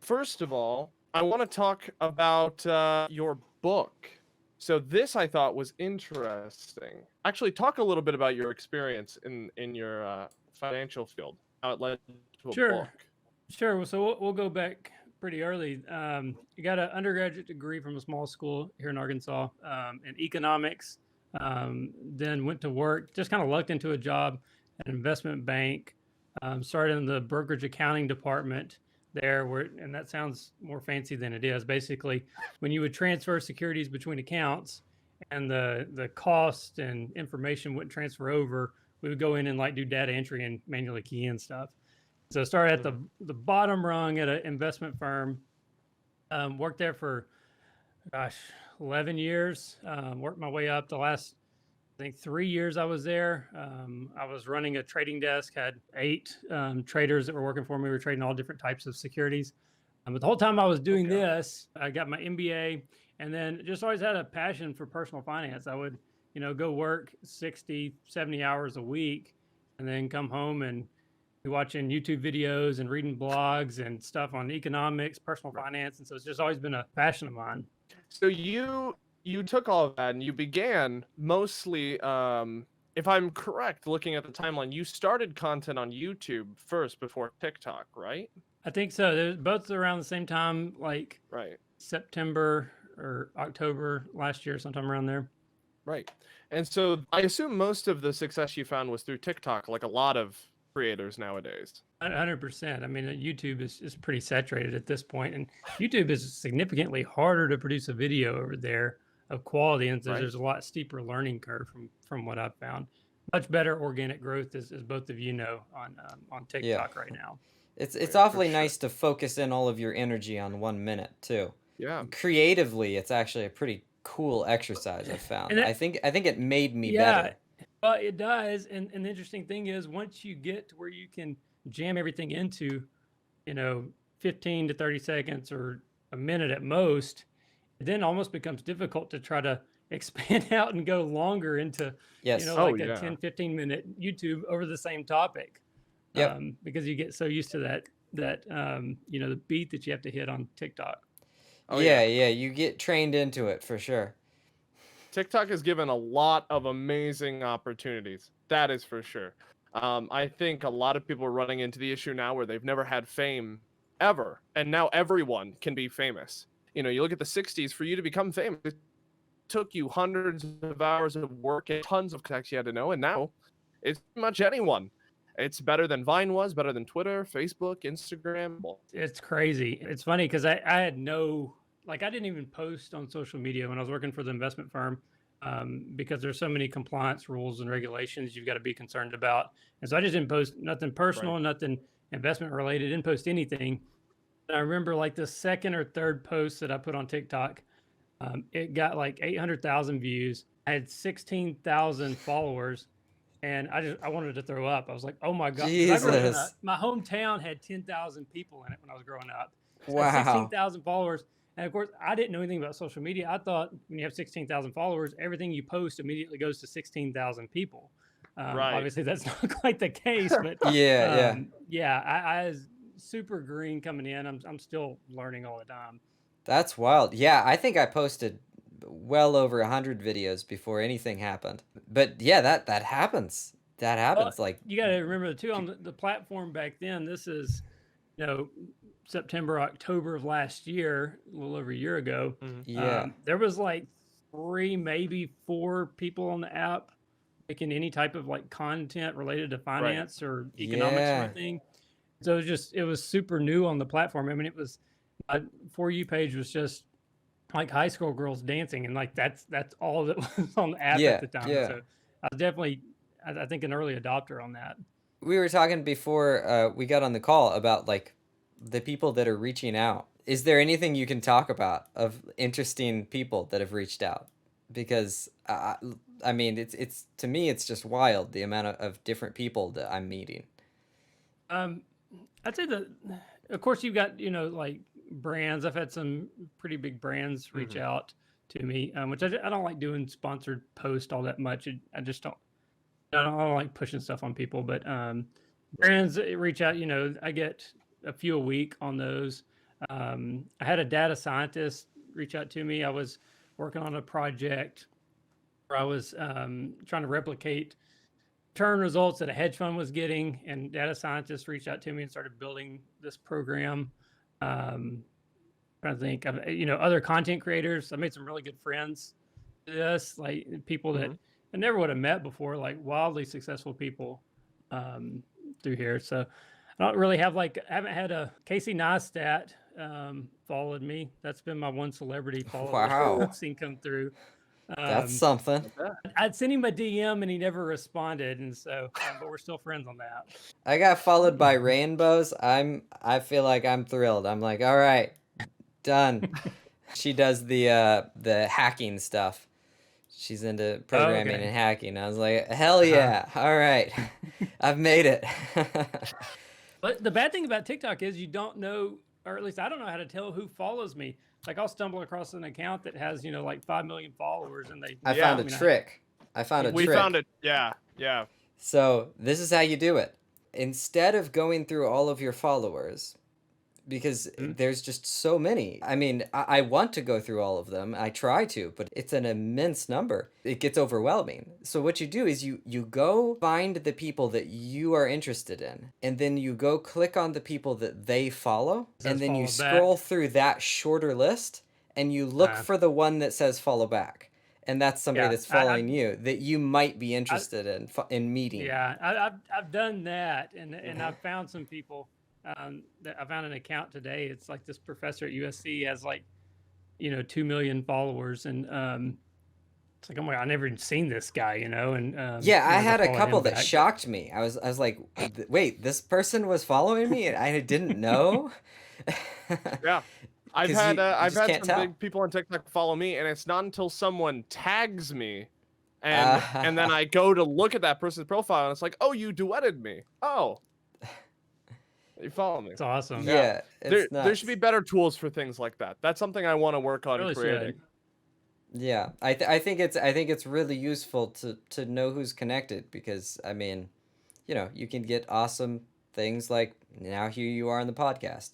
first of all, I want to talk about your book. So this I thought was interesting. Actually, talk a little bit about your experience in your financial field, how it led to a Sure, book. sure. So we'll go back pretty early. I got an undergraduate degree from a small school here in Arkansas in economics. Then went to work, just kind of lucked into a job at an investment bank. Started in the brokerage accounting department there, and that sounds more fancy than it is. Basically, when you would transfer securities between accounts, and the cost and information wouldn't transfer over, we would go in and like do data entry and manually key in stuff. So I started at Mhm. the bottom rung at an investment firm. Worked there for, gosh, 11 years. Worked my way up. The last, I think, 3 years I was there. I was running a trading desk, had 8 traders that were working for me. We were trading all different types of securities. But the whole time I was doing Okay. this, I got my MBA, and then just always had a passion for personal finance. I would, go work 60, 70 hours a week and then come home and be watching YouTube videos and reading blogs and stuff on economics, personal Right. finance. And so it's just always been a passion of mine. So you took all of that and you began mostly if I'm correct looking at the timeline, you started content on YouTube first before TikTok, right? I think so. They're both around the same time, like Right. September or October last year, sometime around there. Right. And so I assume most of the success you found was through TikTok, like a lot of creators nowadays. 100%. I mean, YouTube is pretty saturated at this point, and YouTube is significantly harder to produce a video over there of quality, and so Right. there's a lot steeper learning curve from what I've found. Much better organic growth, as both of you know, on Yeah. TikTok right now. It's Right, for awfully sure. nice to focus in all of your energy on 1 minute too. Yeah. Creatively, it's actually a pretty cool exercise I've found. And I think it made me yeah, better. well, it does. And the interesting thing is, once you get to where you can jam everything into, 15 to 30 seconds or a minute at most, it then almost becomes difficult to try to expand out and go longer into, Yes. Oh like a yeah. 10, 15-minute YouTube over the same topic. Yep. Because you get so used to that, the beat that you have to hit on TikTok. Oh yeah, yeah. you get trained into it for sure. TikTok has given a lot of amazing opportunities. That is for sure. I think a lot of people are running into the issue now where they've never had fame ever, and now everyone can be famous. You look at the '60s. For you to become famous, it took you hundreds of hours of work and tons of contacts you had to know, and now it's pretty much anyone. It's better than Vine was, better than Twitter, Facebook, Instagram. It's crazy. It's funny because I had I didn't even post on social media when I was working for the investment firm, because there's so many compliance rules and regulations you've got to be concerned about. And so I just didn't post nothing personal, Right. nothing investment related, didn't post anything. And I remember like the second or third post that I put on TikTok, it got like 800,000 views. I had 16,000 followers. And I wanted to throw up. I was like, "Oh my god!" 'Cause I grew up in Jesus. my hometown had 10,000 people in it when I was growing up. So I had Wow. 16,000 followers, and of course, I didn't know anything about social media. I thought when you have 16,000 followers, everything you post immediately goes to 16,000 people. Right. Obviously, that's not quite the case, but Yeah. yeah, I was super green coming in. I'm still learning all the time. That's wild. Yeah, I think I posted well over 100 videos before anything happened. But yeah, that happens. That Well, happens. Like, you got to remember too on the platform back then. This is, you know, September, October of last year, a little over a year ago. Mhm. yeah. There was like 3, maybe 4 people on the app making any type of like content related to finance or economics or Yeah. anything. So it was super new on the platform. I mean, it was my For You page was just like high school girls dancing, and like that's all that was on the app Yeah. at the time. Yeah. So I was definitely, I think, an early adopter on that. We were talking before we got on the call about like the people that are reaching out. Is there anything you can talk about of interesting people that have reached out? Because I mean, it's to me, it's just wild the amount of different people that I'm meeting. Um, I'd say that, of course, you've got, like brands. I've had some pretty big brands reach Mhm. out to me, which I don't like doing sponsored posts all that much. I just don't, I don't like pushing stuff on people, but brands that reach out, I get a few a week on those. I had a data scientist reach out to me. I was working on a project where I was trying to replicate turn results that a hedge fund was getting, and data scientists reached out to me and started building this program. Trying to think of, other content creators. I made some really good friends through this, like people that I never would have met before, like wildly successful people through here. So I don't really have I haven't had a Casey Neistat followed me. That's been my one celebrity follow Wow. I've seen come through. That's something. I'd sent him a DM and he never responded, and so but we're still friends on that. I got followed by rainbows. I feel like I'm thrilled. I'm like, all right, done. She does the hacking stuff. She's into programming and hacking. I was like, hell yeah. All right. I've made it. But the bad thing about TikTok is you don't know, or at least I don't know how to tell who follows me. Like I'll stumble across an account that has, like 5 million followers, and I found a trick. We found it. Yeah. So this is how you do it. Instead of going through all of your followers, because there's just so many. I mean, I want to go through all of them. I try to, but it's an immense number. It gets overwhelming. So what you do is you go find the people that you are interested in, and then you go click on the people that they follow, and then you scroll through that shorter list, and you look for the one that says follow back. And that's somebody that's following you that you might be interested in meeting. Yeah, I've done that, and I've found some people. That I found an account today. It's like this professor at USC has 2 million followers, and it's like, oh my God, I never even seen this guy, and yeah, I had a couple that shocked me. I was like, wait, this person was following me and I didn't know. Yeah. I've had some big people on TikTok follow me, and it's not until someone tags me and then I go to look at that person's profile, and it's like, oh, you duetted me. Oh. You follow me. It's awesome. Yeah. There should be better tools for things like that. That's something I want to work on creating. Yeah. I think it's really useful to know who's connected, because I mean, you can get awesome things like now here you are on the podcast,